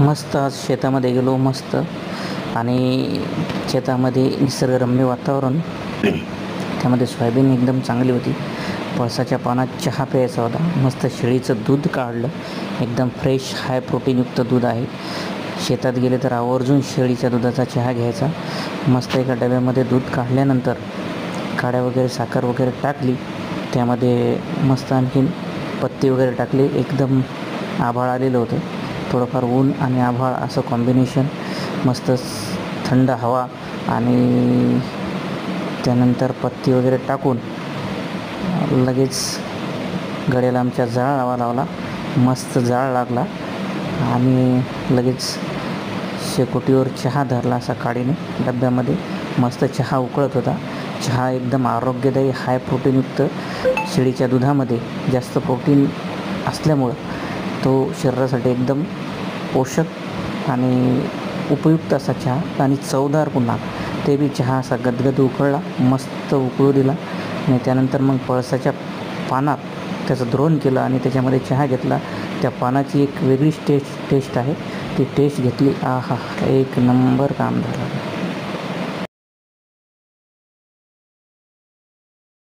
मस्त आज शेतामध्ये गेलो मस्त. आणि शेतामध्ये निसर्गरम्य वातावरण. त्यामध्ये सोयाबीन एकदम चांगली होती. पळसाच्या पानात चहा प्यायचा होता. मस्त शेळीचं दूध काढलं. एकदम फ्रेश हाय प्रोटीनयुक्त दूध आहे. शेतात गेले तर आवर्जून शेळीच्या दुधाचा चहा घ्यायचा. मस्त एका डब्यामध्ये दूध काढल्यानंतर काड्या वगैरे साखर वगैरे टाकली. त्यामध्ये मस्त आणखीन पत्ती वगैरे टाकली. एकदम आभाळ आलेलं होतं. थोडंफार ऊन आणि आभाळ असं कॉम्बिनेशन. मस्त थंड हवा आणि त्यानंतर पत्ती वगैरे टाकून लगेच गड्याला आमच्या जाळ लावला. मस्त जाळ लागला आणि लगेच शेकोटीवर चहा धरला असा काडीने डब्यामध्ये. मस्त चहा उकळत होता. चहा एकदम आरोग्यदायी हाय प्रोटीनयुक्त. शेळीच्या दुधामध्ये जास्त प्रोटीन असल्यामुळं तो शरीरासाठी एकदम पोषक आणि उपयुक्त असा चहा आणि चवदार पुन्हा. ते बी चहा असा गदगद उकळला. मस्त उकळू दिला आणि त्यानंतर मग पळसाच्या पानात त्याचं द्रोण केलं आणि त्याच्यामध्ये चहा घेतला. त्या पानाची एक वेगळीच टेस्ट आहे. ती टेस्ट घेतली. आहा, एक नंबर काम झालं.